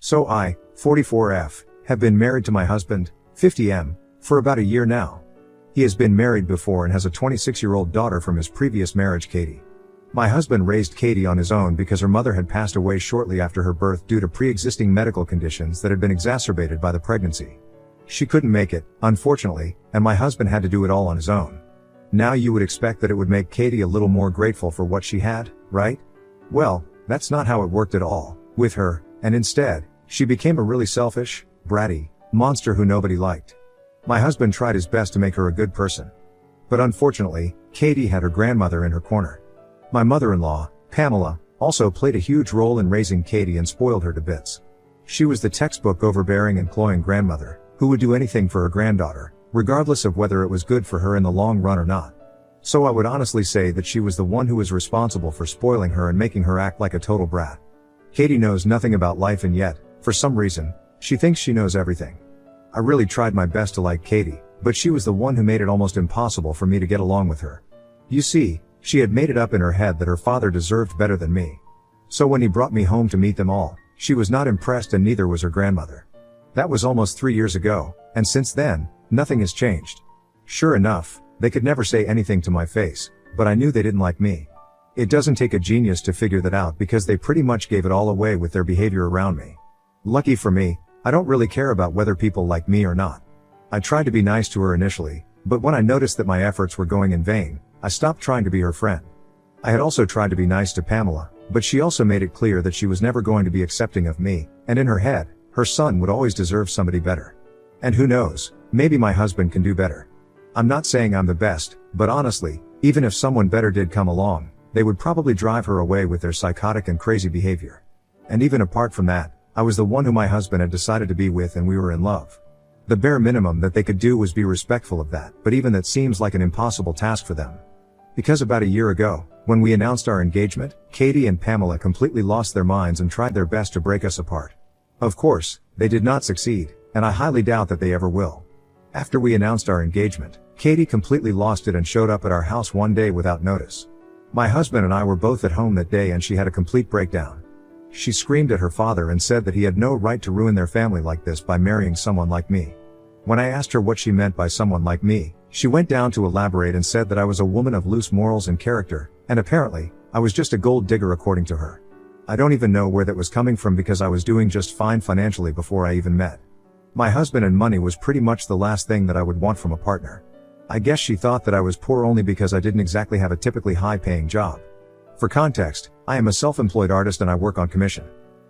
So I, 44F, have been married to my husband, 50M, for about a year now. He has been married before and has a 26-year-old daughter from his previous marriage, Katie. My husband raised Katie on his own because her mother had passed away shortly after her birth due to pre-existing medical conditions that had been exacerbated by the pregnancy. She couldn't make it, unfortunately, and my husband had to do it all on his own. Now you would expect that it would make Katie a little more grateful for what she had, right? Well, that's not how it worked at all, with her, and instead, she became a really selfish, bratty, monster who nobody liked. My husband tried his best to make her a good person. But unfortunately, Katie had her grandmother in her corner. My mother-in-law, Pamela, also played a huge role in raising Katie and spoiled her to bits. She was the textbook overbearing and cloying grandmother, who would do anything for her granddaughter, regardless of whether it was good for her in the long run or not. So I would honestly say that she was the one who was responsible for spoiling her and making her act like a total brat. Katie knows nothing about life, and yet, for some reason, she thinks she knows everything. I really tried my best to like Katie, but she was the one who made it almost impossible for me to get along with her. You see, she had made it up in her head that her father deserved better than me. So when he brought me home to meet them all, she was not impressed, and neither was her grandmother. That was almost 3 years ago, and since then, nothing has changed. Sure enough, they could never say anything to my face, but I knew they didn't like me. It doesn't take a genius to figure that out because they pretty much gave it all away with their behavior around me. Lucky for me, I don't really care about whether people like me or not. I tried to be nice to her initially, but when I noticed that my efforts were going in vain, I stopped trying to be her friend. I had also tried to be nice to Pamela, but she also made it clear that she was never going to be accepting of me, and in her head, her son would always deserve somebody better. And who knows, maybe my husband can do better. I'm not saying I'm the best, but honestly, even if someone better did come along, they would probably drive her away with their psychotic and crazy behavior. And even apart from that, I was the one who my husband had decided to be with, and we were in love. The bare minimum that they could do was be respectful of that, but even that seems like an impossible task for them. Because about a year ago, when we announced our engagement, Katie and Pamela completely lost their minds and tried their best to break us apart. Of course, they did not succeed, and I highly doubt that they ever will. After we announced our engagement, Katie completely lost it and showed up at our house one day without notice. My husband and I were both at home that day, and she had a complete breakdown. She screamed at her father and said that he had no right to ruin their family like this by marrying someone like me. When I asked her what she meant by someone like me, she went down to elaborate and said that I was a woman of loose morals and character, and apparently, I was just a gold digger according to her. I don't even know where that was coming from because I was doing just fine financially before I even met my husband, and money was pretty much the last thing that I would want from a partner. I guess she thought that I was poor only because I didn't exactly have a typically high-paying job. For context, I am a self-employed artist and I work on commission.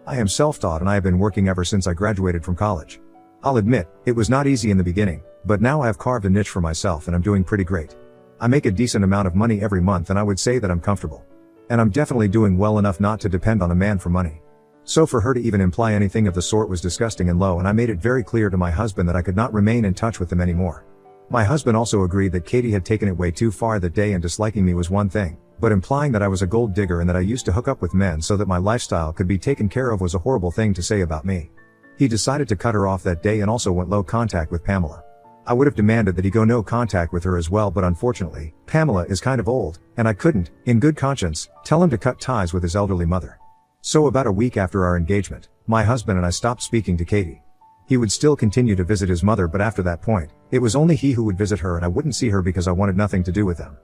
I am self-taught and I have been working ever since I graduated from college. I'll admit, it was not easy in the beginning, but now I have carved a niche for myself and I'm doing pretty great. I make a decent amount of money every month and I would say that I'm comfortable. And I'm definitely doing well enough not to depend on a man for money. So for her to even imply anything of the sort was disgusting and low, and I made it very clear to my husband that I could not remain in touch with him anymore. My husband also agreed that Katie had taken it way too far that day, and disliking me was one thing, but implying that I was a gold digger and that I used to hook up with men so that my lifestyle could be taken care of was a horrible thing to say about me. He decided to cut her off that day and also went low contact with Pamela. I would have demanded that he go no contact with her as well, but unfortunately, Pamela is kind of old, and I couldn't, in good conscience, tell him to cut ties with his elderly mother. So about a week after our engagement, my husband and I stopped speaking to Katie. He would still continue to visit his mother, but after that point, it was only he who would visit her and I wouldn't see her because I wanted nothing to do with them.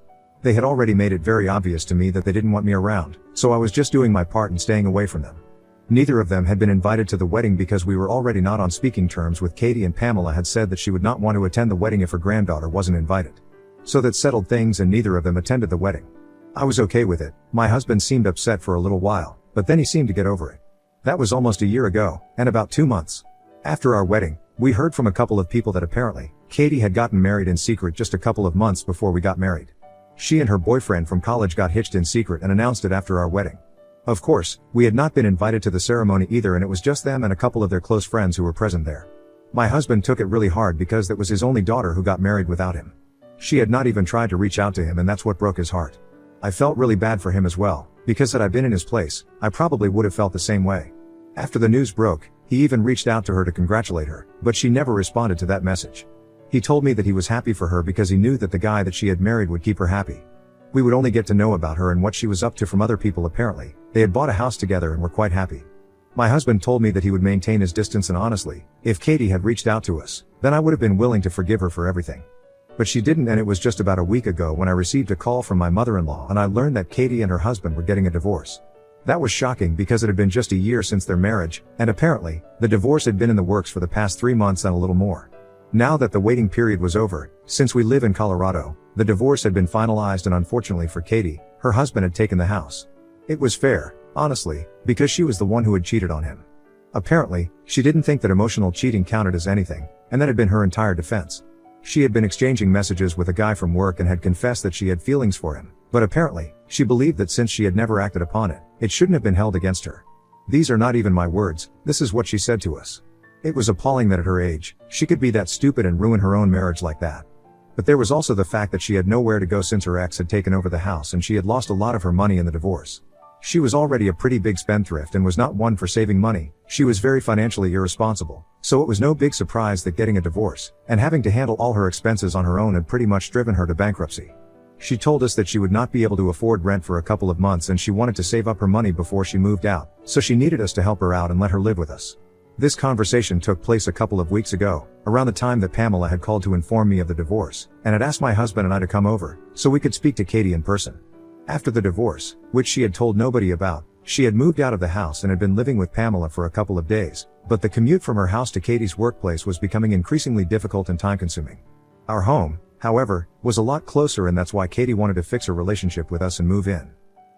They had already made it very obvious to me that they didn't want me around, so I was just doing my part and staying away from them. Neither of them had been invited to the wedding because we were already not on speaking terms with Katie, and Pamela had said that she would not want to attend the wedding if her granddaughter wasn't invited. So that settled things and neither of them attended the wedding. I was okay with it. My husband seemed upset for a little while, but then he seemed to get over it. That was almost a year ago, and about 2 months after our wedding, we heard from a couple of people that apparently, Katie had gotten married in secret just a couple of months before we got married. She and her boyfriend from college got hitched in secret and announced it after our wedding. Of course, we had not been invited to the ceremony either, and it was just them and a couple of their close friends who were present there. My husband took it really hard because that was his only daughter who got married without him. She had not even tried to reach out to him, and that's what broke his heart. I felt really bad for him as well, because had I been in his place, I probably would have felt the same way. After the news broke, he even reached out to her to congratulate her, but she never responded to that message. He told me that he was happy for her because he knew that the guy that she had married would keep her happy. We would only get to know about her and what she was up to from other people apparently. They had bought a house together and were quite happy. My husband told me that he would maintain his distance, and honestly, if Katie had reached out to us, then I would have been willing to forgive her for everything. But she didn't, and it was just about a week ago when I received a call from my mother-in-law and I learned that Katie and her husband were getting a divorce. That was shocking because it had been just a year since their marriage, and apparently, the divorce had been in the works for the past 3 months and a little more. Now that the waiting period was over, since we live in Colorado, the divorce had been finalized, and unfortunately for Katie, her husband had taken the house. It was fair, honestly, because she was the one who had cheated on him. Apparently, she didn't think that emotional cheating counted as anything, and that had been her entire defense. She had been exchanging messages with a guy from work and had confessed that she had feelings for him, but apparently, she believed that since she had never acted upon it, it shouldn't have been held against her. These are not even my words, this is what she said to us. It was appalling that at her age, she could be that stupid and ruin her own marriage like that. But there was also the fact that she had nowhere to go since her ex had taken over the house and she had lost a lot of her money in the divorce. She was already a pretty big spendthrift and was not one for saving money. She was very financially irresponsible, so it was no big surprise that getting a divorce and having to handle all her expenses on her own had pretty much driven her to bankruptcy. She told us that she would not be able to afford rent for a couple of months and she wanted to save up her money before she moved out, so she needed us to help her out and let her live with us. This conversation took place a couple of weeks ago, around the time that Pamela had called to inform me of the divorce, and had asked my husband and I to come over, so we could speak to Katie in person. After the divorce, which she had told nobody about, she had moved out of the house and had been living with Pamela for a couple of days, but the commute from her house to Katie's workplace was becoming increasingly difficult and time-consuming. Our home, however, was a lot closer, and that's why Katie wanted to fix her relationship with us and move in.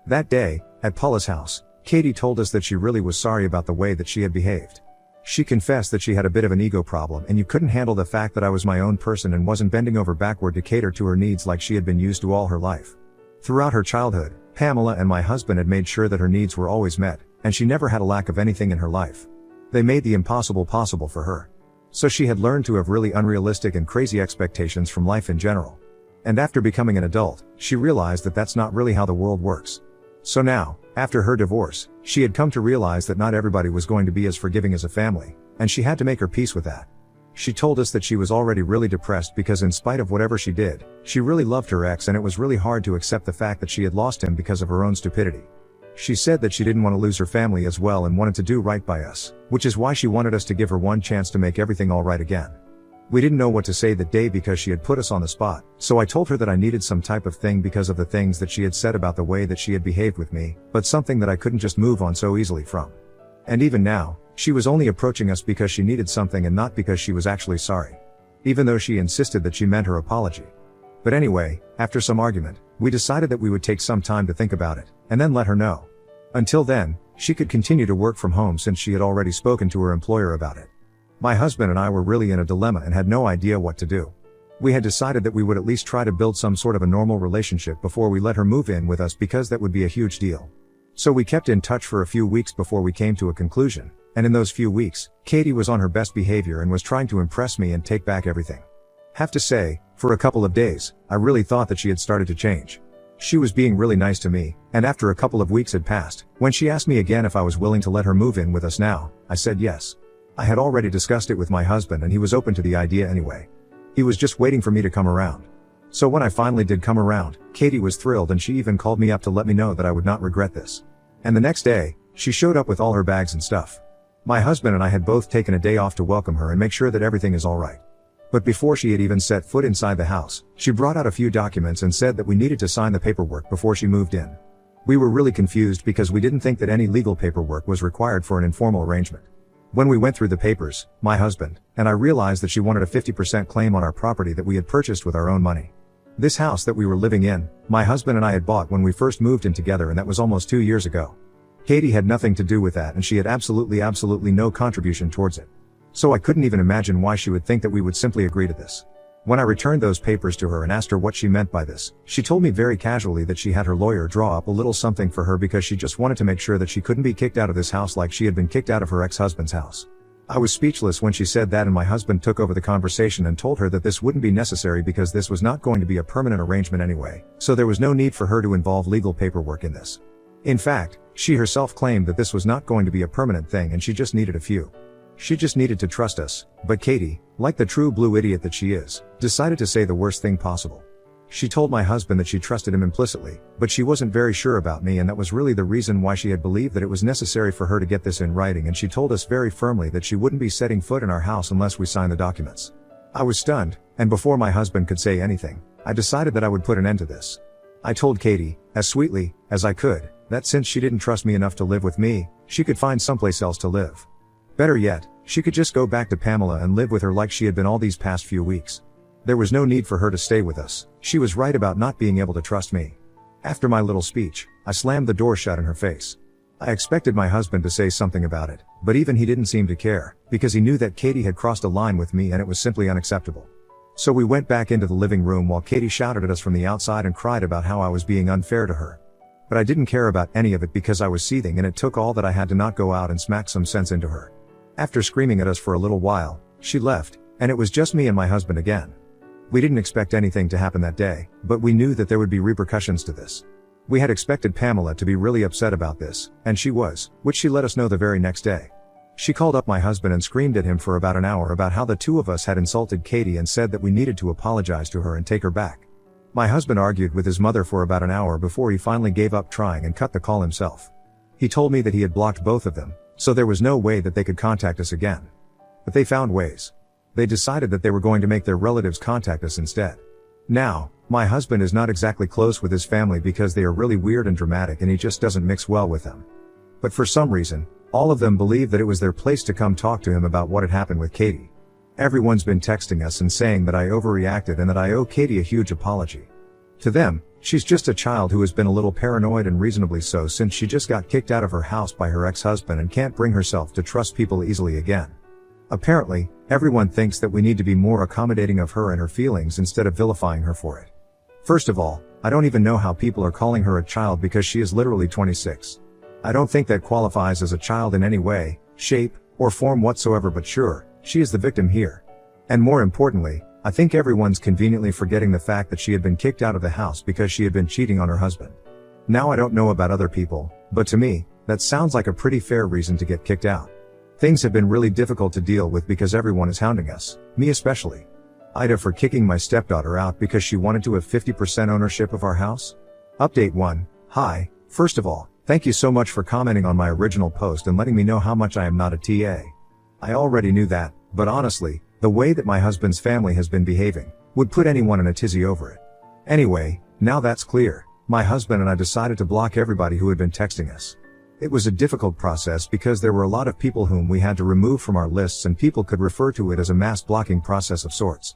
That day, at Paula's house, Katie told us that she really was sorry about the way that she had behaved. She confessed that she had a bit of an ego problem and you couldn't handle the fact that I was my own person and wasn't bending over backward to cater to her needs like she had been used to all her life. Throughout her childhood, Pamela and my husband had made sure that her needs were always met, and she never had a lack of anything in her life. They made the impossible possible for her. So she had learned to have really unrealistic and crazy expectations from life in general. And after becoming an adult, she realized that that's not really how the world works. So now, after her divorce, she had come to realize that not everybody was going to be as forgiving as a family, and she had to make her peace with that. She told us that she was already really depressed because in spite of whatever she did, she really loved her ex and it was really hard to accept the fact that she had lost him because of her own stupidity. She said that she didn't want to lose her family as well and wanted to do right by us, which is why she wanted us to give her one chance to make everything all right again. We didn't know what to say that day because she had put us on the spot, so I told her that I needed some type of thing because of the things that she had said about the way that she had behaved with me, but something that I couldn't just move on so easily from. And even now, she was only approaching us because she needed something and not because she was actually sorry. Even though she insisted that she meant her apology. But anyway, after some argument, we decided that we would take some time to think about it, and then let her know. Until then, she could continue to work from home since she had already spoken to her employer about it. My husband and I were really in a dilemma and had no idea what to do. We had decided that we would at least try to build some sort of a normal relationship before we let her move in with us because that would be a huge deal. So we kept in touch for a few weeks before we came to a conclusion, and in those few weeks, Katie was on her best behavior and was trying to impress me and take back everything. Have to say, for a couple of days, I really thought that she had started to change. She was being really nice to me, and after a couple of weeks had passed, when she asked me again if I was willing to let her move in with us now, I said yes. I had already discussed it with my husband and he was open to the idea anyway. He was just waiting for me to come around. So when I finally did come around, Katie was thrilled and she even called me up to let me know that I would not regret this. And the next day, she showed up with all her bags and stuff. My husband and I had both taken a day off to welcome her and make sure that everything is alright. But before she had even set foot inside the house, she brought out a few documents and said that we needed to sign the paperwork before she moved in. We were really confused because we didn't think that any legal paperwork was required for an informal arrangement. When we went through the papers, my husband and I realized that she wanted a 50% claim on our property that we had purchased with our own money. This house that we were living in, my husband and I had bought when we first moved in together, and that was almost 2 years ago. Katie had nothing to do with that and she had absolutely no contribution towards it. So I couldn't even imagine why she would think that we would simply agree to this. When I returned those papers to her and asked her what she meant by this, she told me very casually that she had her lawyer draw up a little something for her because she just wanted to make sure that she couldn't be kicked out of this house like she had been kicked out of her ex-husband's house. I was speechless when she said that, and my husband took over the conversation and told her that this wouldn't be necessary because this was not going to be a permanent arrangement anyway, so there was no need for her to involve legal paperwork in this. In fact, she herself claimed that this was not going to be a permanent thing and she just needed a few. She just needed to trust us, but Katie, like the true blue idiot that she is, decided to say the worst thing possible. She told my husband that she trusted him implicitly, but she wasn't very sure about me, and that was really the reason why she had believed that it was necessary for her to get this in writing, and she told us very firmly that she wouldn't be setting foot in our house unless we signed the documents. I was stunned, and before my husband could say anything, I decided that I would put an end to this. I told Katie, as sweetly as I could, that since she didn't trust me enough to live with me, she could find someplace else to live. Better yet, she could just go back to Pamela and live with her like she had been all these past few weeks. There was no need for her to stay with us. She was right about not being able to trust me. After my little speech, I slammed the door shut in her face. I expected my husband to say something about it, but even he didn't seem to care, because he knew that Katie had crossed a line with me and it was simply unacceptable. So we went back into the living room while Katie shouted at us from the outside and cried about how I was being unfair to her. But I didn't care about any of it because I was seething, and it took all that I had to not go out and smack some sense into her. After screaming at us for a little while, she left, and it was just me and my husband again. We didn't expect anything to happen that day, but we knew that there would be repercussions to this. We had expected Pamela to be really upset about this, and she was, which she let us know the very next day. She called up my husband and screamed at him for about an hour about how the two of us had insulted Katie and said that we needed to apologize to her and take her back. My husband argued with his mother for about an hour before he finally gave up trying and cut the call himself. He told me that he had blocked both of them, so there was no way that they could contact us again. But they found ways. They decided that they were going to make their relatives contact us instead. Now, my husband is not exactly close with his family because they are really weird and dramatic, and he just doesn't mix well with them. But for some reason, all of them believe that it was their place to come talk to him about what had happened with Katie. Everyone's been texting us and saying that I overreacted and that I owe Katie a huge apology. To them, she's just a child who has been a little paranoid, and reasonably so, since she just got kicked out of her house by her ex-husband and can't bring herself to trust people easily again. Apparently, everyone thinks that we need to be more accommodating of her and her feelings instead of vilifying her for it. First of all, I don't even know how people are calling her a child because she is literally 26. I don't think that qualifies as a child in any way, shape, or form whatsoever, but sure, she is the victim here. And more importantly, I think everyone's conveniently forgetting the fact that she had been kicked out of the house because she had been cheating on her husband. Now, I don't know about other people, but to me, that sounds like a pretty fair reason to get kicked out. Things have been really difficult to deal with because everyone is hounding us, me especially. Ida for kicking my stepdaughter out because she wanted to have 50% ownership of our house? Update 1. Hi, first of all, thank you so much for commenting on my original post and letting me know how much I am not a TA. I already knew that, but honestly, the way that my husband's family has been behaving would put anyone in a tizzy over it. Anyway, now that's clear, my husband and I decided to block everybody who had been texting us. It was a difficult process because there were a lot of people whom we had to remove from our lists, and people could refer to it as a mass blocking process of sorts.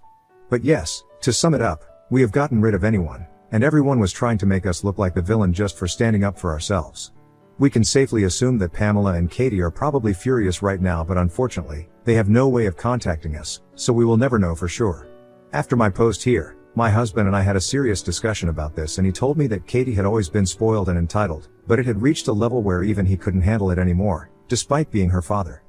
But yes, to sum it up, we have gotten rid of anyone, and everyone was trying to make us look like the villain just for standing up for ourselves. We can safely assume that Pamela and Katie are probably furious right now, but unfortunately, they have no way of contacting us, so we will never know for sure. After my post here, my husband and I had a serious discussion about this, and he told me that Katie had always been spoiled and entitled, but it had reached a level where even he couldn't handle it anymore, despite being her father.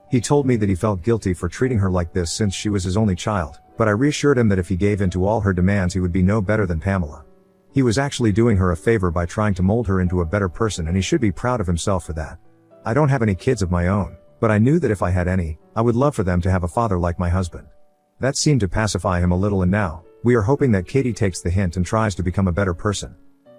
He told me that he felt guilty for treating her like this since she was his only child, but I reassured him that if he gave in to all her demands, he would be no better than Pamela. He was actually doing her a favor by trying to mold her into a better person, and he should be proud of himself for that. I don't have any kids of my own, but I knew that if I had any, I would love for them to have a father like my husband. That seemed to pacify him a little, and now, we are hoping that Katie takes the hint and tries to become a better person.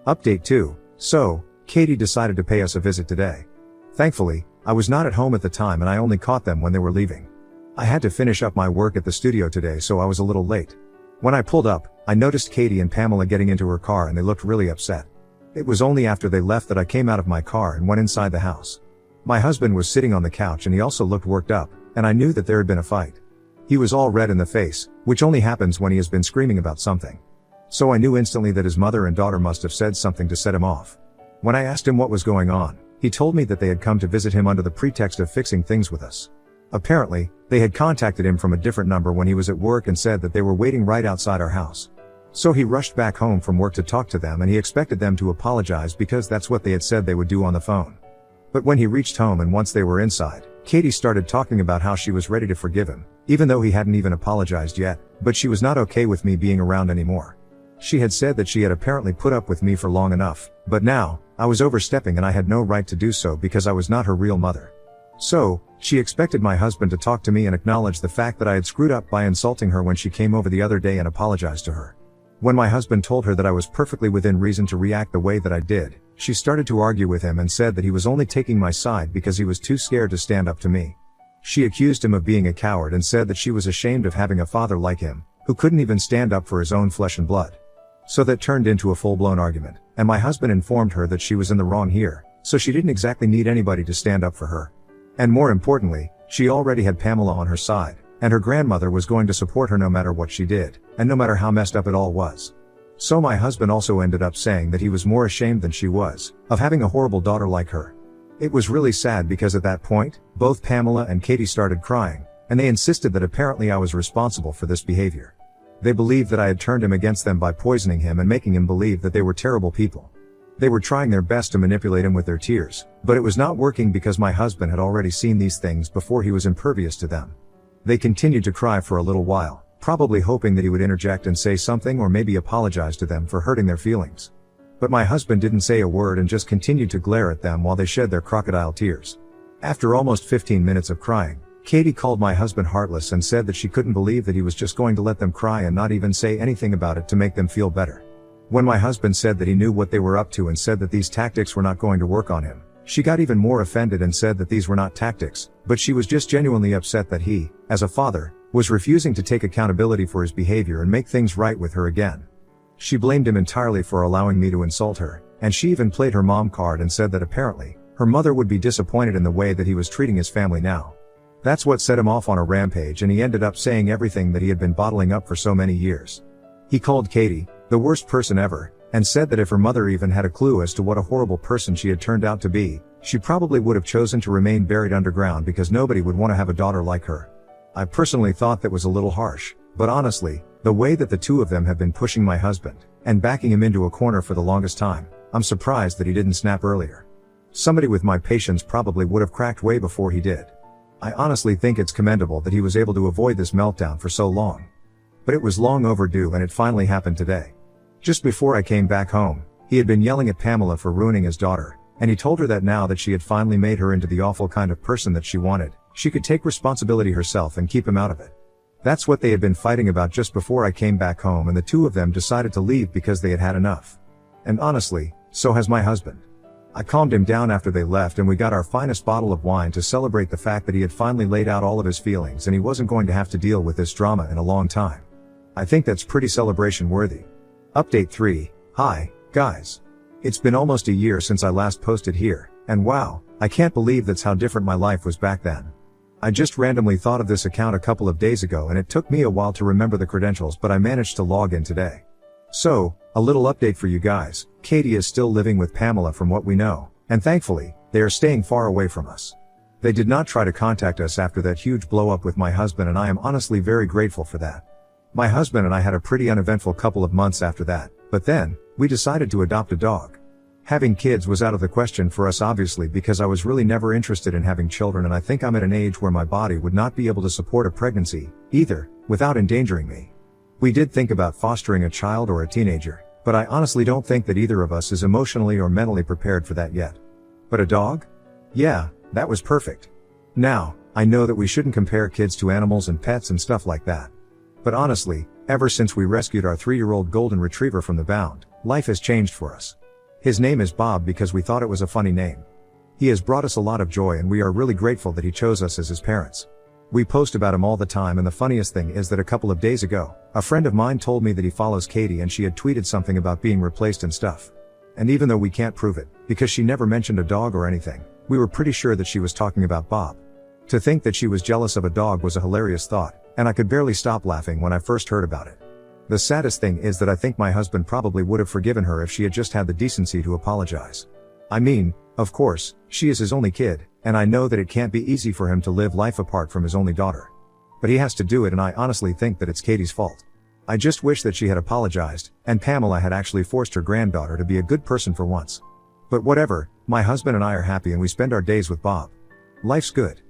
Update 2. So, Katie decided to pay us a visit today. Thankfully, I was not at home at the time and I only caught them when they were leaving. I had to finish up my work at the studio today, so I was a little late. When I pulled up, I noticed Katie and Pamela getting into her car and they looked really upset. It was only after they left that I came out of my car and went inside the house. My husband was sitting on the couch and he also looked worked up, and I knew that there had been a fight. He was all red in the face, which only happens when he has been screaming about something. So I knew instantly that his mother and daughter must have said something to set him off. When I asked him what was going on, he told me that they had come to visit him under the pretext of fixing things with us. Apparently, they had contacted him from a different number when he was at work and said that they were waiting right outside our house. So he rushed back home from work to talk to them, and he expected them to apologize because that's what they had said they would do on the phone. But when he reached home and once they were inside, Katie started talking about how she was ready to forgive him, even though he hadn't even apologized yet, but she was not okay with me being around anymore. She had said that she had apparently put up with me for long enough, but now, I was overstepping and I had no right to do so because I was not her real mother. So, she expected my husband to talk to me and acknowledge the fact that I had screwed up by insulting her when she came over the other day and apologized to her. When my husband told her that I was perfectly within reason to react the way that I did, she started to argue with him and said that he was only taking my side because he was too scared to stand up to me. She accused him of being a coward and said that she was ashamed of having a father like him, who couldn't even stand up for his own flesh and blood. So that turned into a full-blown argument, and my husband informed her that she was in the wrong here, so she didn't exactly need anybody to stand up for her. And more importantly, she already had Pamela on her side, and her grandmother was going to support her no matter what she did, and no matter how messed up it all was. So my husband also ended up saying that he was more ashamed than she was, of having a horrible daughter like her. It was really sad because at that point, both Pamela and Katie started crying, and they insisted that apparently I was responsible for this behavior. They believed that I had turned him against them by poisoning him and making him believe that they were terrible people. They were trying their best to manipulate him with their tears, but it was not working because my husband had already seen these things before he was impervious to them. They continued to cry for a little while, probably hoping that he would interject and say something or maybe apologize to them for hurting their feelings. But my husband didn't say a word and just continued to glare at them while they shed their crocodile tears. After almost 15 minutes of crying, Katie called my husband heartless and said that she couldn't believe that he was just going to let them cry and not even say anything about it to make them feel better. When my husband said that he knew what they were up to and said that these tactics were not going to work on him, she got even more offended and said that these were not tactics, but she was just genuinely upset that he, as a father, was refusing to take accountability for his behavior and make things right with her again. She blamed him entirely for allowing me to insult her, and she even played her mom card and said that apparently, her mother would be disappointed in the way that he was treating his family now. That's what set him off on a rampage, and he ended up saying everything that he had been bottling up for so many years. He called Katie the worst person ever, and said that if her mother even had a clue as to what a horrible person she had turned out to be, she probably would have chosen to remain buried underground because nobody would want to have a daughter like her. I personally thought that was a little harsh, but honestly, the way that the two of them have been pushing my husband, and backing him into a corner for the longest time, I'm surprised that he didn't snap earlier. Somebody with my patience probably would have cracked way before he did. I honestly think it's commendable that he was able to avoid this meltdown for so long. But it was long overdue and it finally happened today. Just before I came back home, he had been yelling at Pamela for ruining his daughter, and he told her that now that she had finally made her into the awful kind of person that she wanted, she could take responsibility herself and keep him out of it. That's what they had been fighting about just before I came back home, and the two of them decided to leave because they had had enough. And honestly, so has my husband. I calmed him down after they left and we got our finest bottle of wine to celebrate the fact that he had finally laid out all of his feelings and he wasn't going to have to deal with this drama in a long time. I think that's pretty celebration worthy. Update 3. Hi, guys. It's been almost a year since I last posted here, and wow, I can't believe that's how different my life was back then. I just randomly thought of this account a couple of days ago and it took me a while to remember the credentials, but I managed to log in today. So, a little update for you guys. Katie is still living with Pamela from what we know, and thankfully, they are staying far away from us. They did not try to contact us after that huge blow up with my husband, and I am honestly very grateful for that. My husband and I had a pretty uneventful couple of months after that, but then, we decided to adopt a dog. Having kids was out of the question for us obviously because I was really never interested in having children, and I think I'm at an age where my body would not be able to support a pregnancy, either, without endangering me. We did think about fostering a child or a teenager, but I honestly don't think that either of us is emotionally or mentally prepared for that yet. But a dog? Yeah, that was perfect. Now, I know that we shouldn't compare kids to animals and pets and stuff like that. But honestly, ever since we rescued our 3-year-old golden retriever from the bound, life has changed for us. His name is Bob because we thought it was a funny name. He has brought us a lot of joy and we are really grateful that he chose us as his parents. We post about him all the time, and the funniest thing is that a couple of days ago, a friend of mine told me that he follows Katie and she had tweeted something about being replaced and stuff. And even though we can't prove it, because she never mentioned a dog or anything, we were pretty sure that she was talking about Bob. To think that she was jealous of a dog was a hilarious thought, and I could barely stop laughing when I first heard about it. The saddest thing is that I think my husband probably would have forgiven her if she had just had the decency to apologize. I mean, of course, she is his only kid, and I know that it can't be easy for him to live life apart from his only daughter. But he has to do it, and I honestly think that it's Katie's fault. I just wish that she had apologized, and Pamela had actually forced her granddaughter to be a good person for once. But whatever, my husband and I are happy and we spend our days with Bob. Life's good.